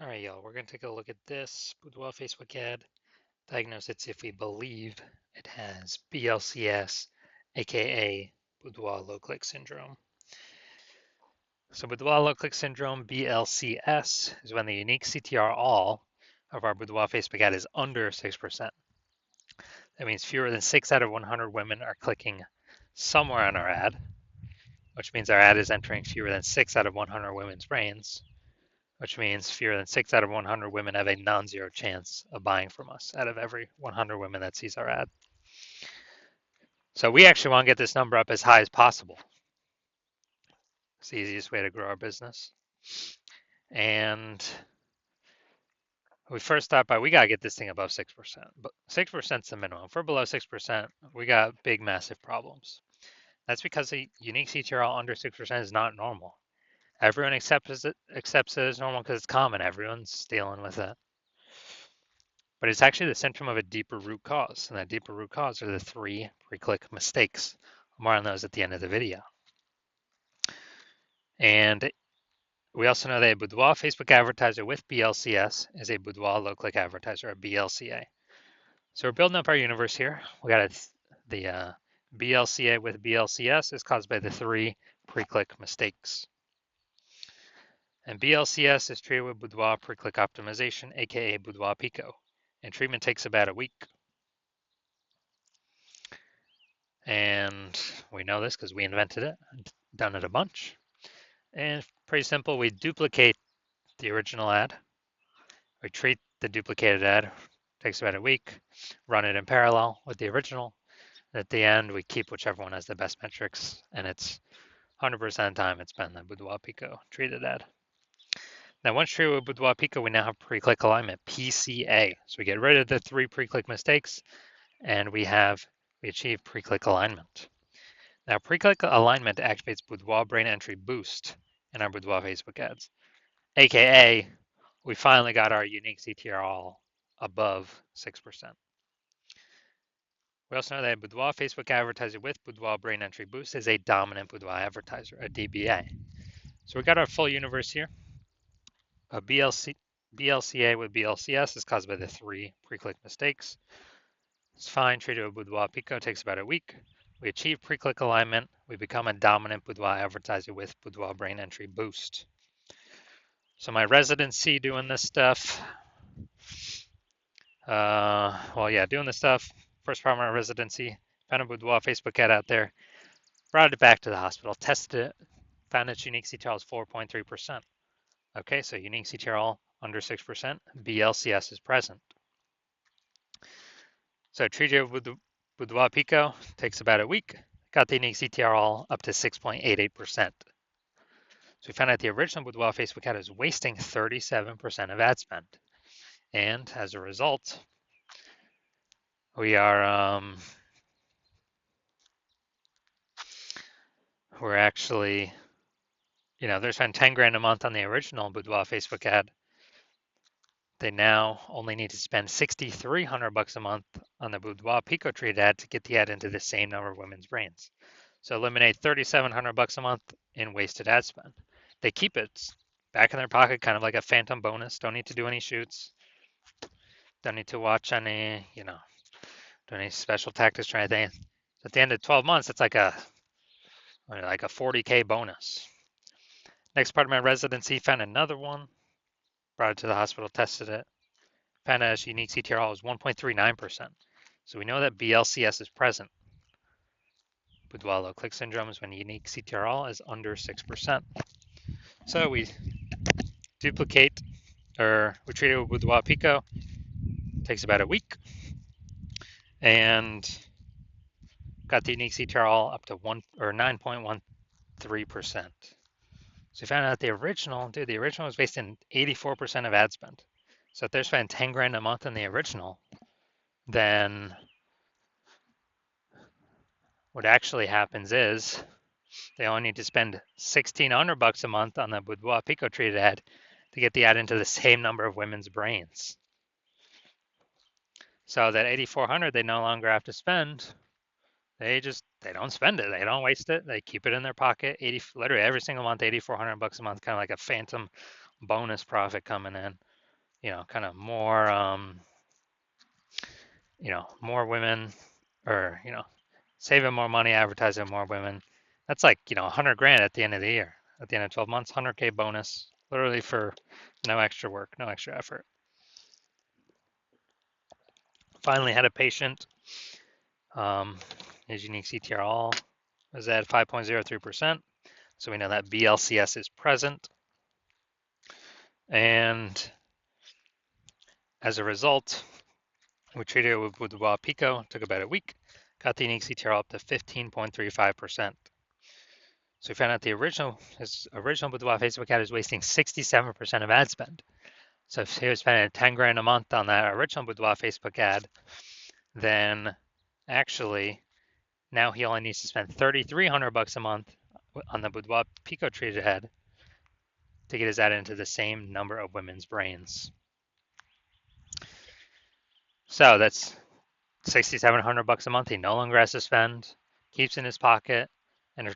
All right, y'all, we're going to take a look at this Boudoir Facebook ad. Diagnose it if we believe it has BLCS, aka Boudoir low click syndrome. So, Boudoir low click syndrome, BLCS, is when the unique CTR all of our Boudoir Facebook ad is under 6%. That means fewer than 6 out of 100 women are clicking somewhere on our ad, which means our ad is entering fewer than 6 out of 100 women's brains, which means fewer than 6 out of 100 women have a non-zero chance of buying from us out of every 100 women that sees our ad. So we actually want to get this number up as high as possible. It's the easiest way to grow our business. And we first start by, we got to get this thing above 6%. But 6% is the minimum. If we're below 6%, we got big, massive problems. That's because the unique CTRL under 6% is not normal. Everyone accepts it as normal because it's common. Everyone's dealing with it. But it's actually the symptom of a deeper root cause. And that deeper root cause are the 3 pre-click mistakes. More on those at the end of the video. And we also know that a Boudoir Facebook advertiser with BLCS is a Boudoir low-click advertiser, a BLCA. So we're building up our universe here. We got the BLCA with BLCS is caused by the 3 pre-click mistakes. And BLCS is treated with Boudoir pre-click optimization, aka Boudoir Pico. And treatment takes about a week. And we know this because we invented it, done it a bunch. And pretty simple, we duplicate the original ad. We treat the duplicated ad, takes about a week, run it in parallel with the original. At the end, we keep whichever one has the best metrics, and it's 100% of the time it's been the Boudoir Pico treated ad. Now, once treated with Boudoir Pico, we now have pre-click alignment, PCA. So we get rid of the 3 pre-click mistakes, and we achieve pre-click alignment. Now, pre-click alignment activates Boudoir brain entry boost in our Boudoir Facebook ads, aka we finally got our unique CTR all above 6%. We also know that a Boudoir Facebook advertiser with Boudoir brain entry boost is a dominant Boudoir advertiser, a DBA. So we got our full universe here. A BLCA with BLCS is caused by the 3 pre-click mistakes. It's fine, treated with Boudoir Pico, takes about a week. We achieve pre-click alignment. We become a dominant Boudoir advertiser with Boudoir brain entry boost. So my residency doing this stuff. Doing this stuff. First part of my residency, found a Boudoir Facebook ad out there, brought it back to the hospital, tested it, found its unique CTRL is 4.3%. Okay, so unique CTRL under 6%, BLCS is present. So treated with the Boudoir Pico, takes about a week, got the unique CTRL up to 6.88%. So we found out the original Boudoir Facebook ad is wasting 37% of ad spend. And as a result, we're actually, they're spending 10 grand a month on the original Boudoir Facebook ad. They now only need to spend $6,300 a month on the Boudoir Pico treated ad to get the ad into the same number of women's brains. So eliminate $3,700 a month in wasted ad spend. They keep it back in their pocket, kind of like a phantom bonus. Don't need to do any shoots. Don't need to watch any, do any special tactics or anything. At the end of 12 months, it's like a 40K bonus. Next part of my residency, found another one, brought it to the hospital, tested it, found out its unique CTRL is 1.39%. So we know that BLCS is present. Boudoir low click syndrome is when unique CTRL is under 6%. So we duplicate, or we treat it with Boudoir Pico, takes about a week, and got the unique CTRL up to 9.13%. So we found out the original was wasting 84% of ad spend. So if they're spending 10 grand a month on the original, then what actually happens is they only need to spend $1,600 a month on the Boudoir Pico treated ad to get the ad into the same number of women's brains. So that $8,400 they no longer have to spend. They don't spend it. They don't waste it. They keep it in their pocket. Literally every single month, $8,400 a month, kind of like a phantom bonus profit coming in. kind of more, more women, or, saving more money, advertising more women. That's like, 100 grand at the end of the year, at the end of 12 months, 100K bonus, literally for no extra work, no extra effort. Finally had a patient. His unique CTR all is at 5.03%. So we know that BLCS is present. And as a result, we treated it with Boudoir Pico, took about a week, got the unique CTR up to 15.35%. So we found out his original Boudoir Facebook ad is wasting 67% of ad spend. So if he was spending 10 grand a month on that original Boudoir Facebook ad, then actually now he only needs to spend 3,300 bucks a month on the Boudoir Pico treated head to get his ad into the same number of women's brains. So that's 6,700 bucks a month. He no longer has to spend, keeps in his pocket, and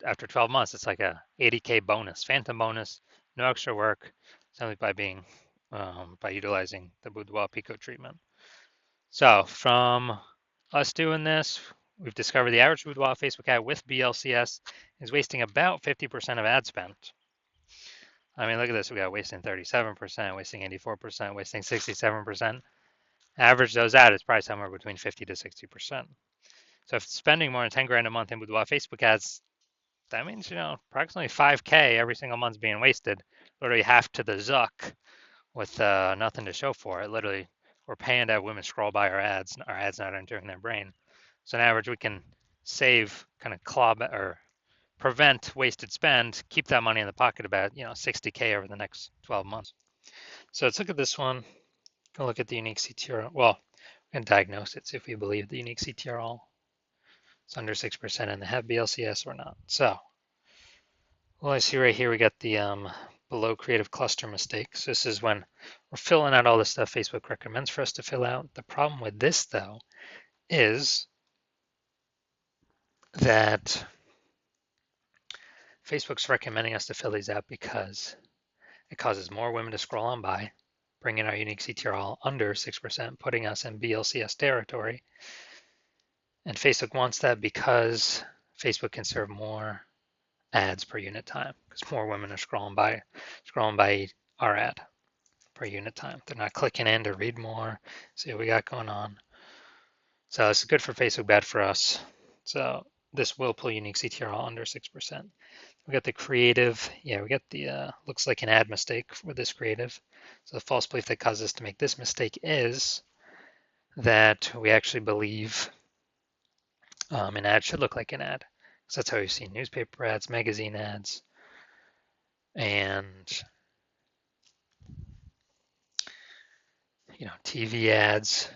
after 12 months, it's like a 80K bonus, phantom bonus, no extra work, simply by utilizing the Boudoir Pico treatment. So from us doing this, we've discovered the average Boudoir Facebook ad with BLCS is wasting about 50% of ad spend. I mean, look at this. We got wasting 37%, wasting 84%, wasting 67%. Average those out is probably somewhere between 50 to 60%. So if spending more than 10 grand a month in Boudoir Facebook ads, that means, approximately 5K every single month's being wasted, literally half to the zuck with nothing to show for it. Literally, we're paying to have women scroll by our ads not entering their brain. So on average, we can save, kind of or prevent wasted spend, keep that money in the pocket about, 60K over the next 12 months. So let's look at this one. Go look at the unique CTR. Well, we can diagnose it, see if we believe the unique CTR is under 6% and they have BLCS or not. So, well, I see right here we got the below creative cluster mistake. So this is when we're filling out all the stuff Facebook recommends for us to fill out. The problem with this, though, is that Facebook's recommending us to fill these out because it causes more women to scroll on by, bringing our unique CTR all under 6%, putting us in BLCS territory. And Facebook wants that because Facebook can serve more ads per unit time, because more women are scrolling by our ad per unit time. They're not clicking in to read more, see what we got going on. So this is good for Facebook, bad for us. So this will pull unique CTR all under 6%. We got the creative. Yeah, we got the looks like an ad mistake with this creative. So the false belief that caused us to make this mistake is that we actually believe an ad should look like an ad. So that's how we've seen newspaper ads, magazine ads, and TV ads,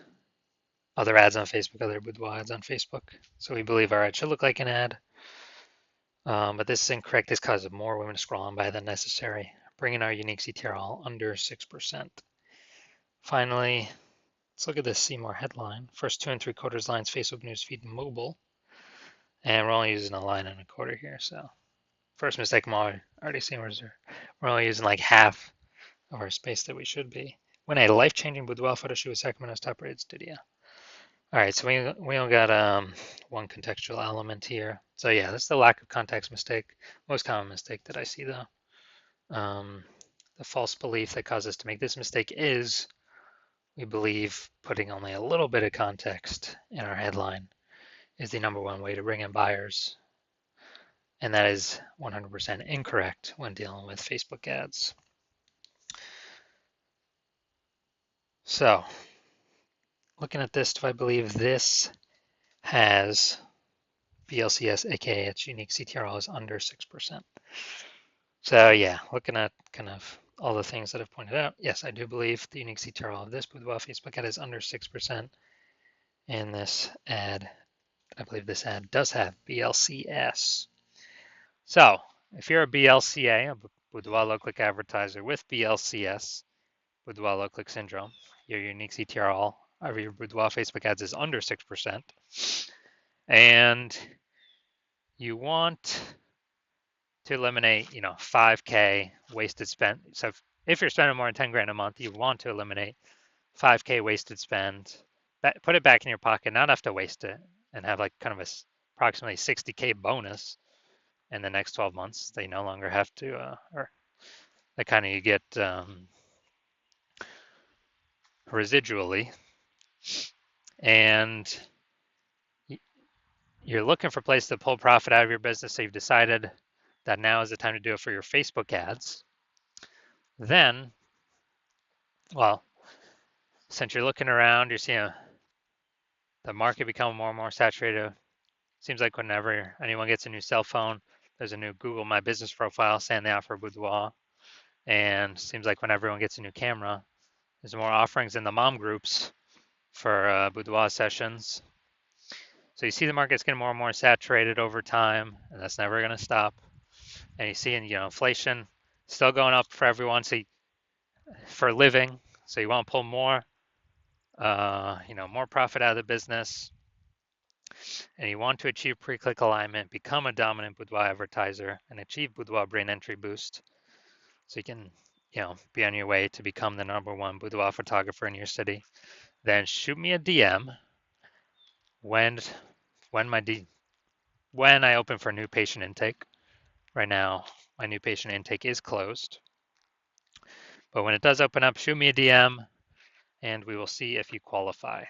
other ads on Facebook, other boudoir ads on Facebook. So we believe our ad should look like an ad. But this is incorrect. This causes more women to scroll on by than necessary, bringing our unique CTR all under 6%. Finally, let's look at this See More headline. First 2 3/4 lines, Facebook newsfeed mobile. And we're only using a line and a quarter here. So first mistake I'm already seeing we're only using like half of our space that we should be. When a life-changing boudoir photo shoot with Sacramento's top-rated studio. All right, so we only got one contextual element here. So yeah, that's the lack of context mistake. Most common mistake that I see though. The false belief that caused us to make this mistake is we believe putting only a little bit of context in our headline is the #1 way to bring in buyers. And that is 100% incorrect when dealing with Facebook ads. So looking at this, do I believe this has BLCS, aka its unique CTR is under 6%? So yeah, looking at kind of all the things that I've pointed out, yes, I do believe the unique CTR of this boudoir Facebook ad is under 6%. And this ad, I believe this ad does have BLCS. So if you're a BLCA, a boudoir low-click advertiser with BLCS, boudoir low-click syndrome, your unique CTR all of your boudoir Facebook ads is under 6%, and you want to eliminate, 5K wasted spend. So if you're spending more than 10 grand a month, you want to eliminate 5K wasted spend, put it back in your pocket, not have to waste it, and have like kind of a approximately 60K bonus in the next 12 months. They no longer have to, or that kind of you get residually, and you're looking for a place to pull profit out of your business. So you've decided that now is the time to do it for your Facebook ads. Then, well, since you're looking around, you're seeing the market become more and more saturated. Seems like whenever anyone gets a new cell phone, there's a new Google My Business profile saying they offer Boudoir. And seems like when everyone gets a new camera, there's more offerings in the mom groups for Boudoir sessions. So you see the market's getting more and more saturated over time, and that's never going to stop. And you see, inflation still going up for everyone. So for a living, so you want to pull more, more profit out of the business, and you want to achieve pre-click alignment, become a dominant Boudoir advertiser, and achieve Boudoir brain entry boost, so you can, be on your way to become the #1 boudoir photographer in your city. Then shoot me a DM when when I open for new patient intake. Right now, my new patient intake is closed, but when it does open up, shoot me a DM, and we will see if you qualify.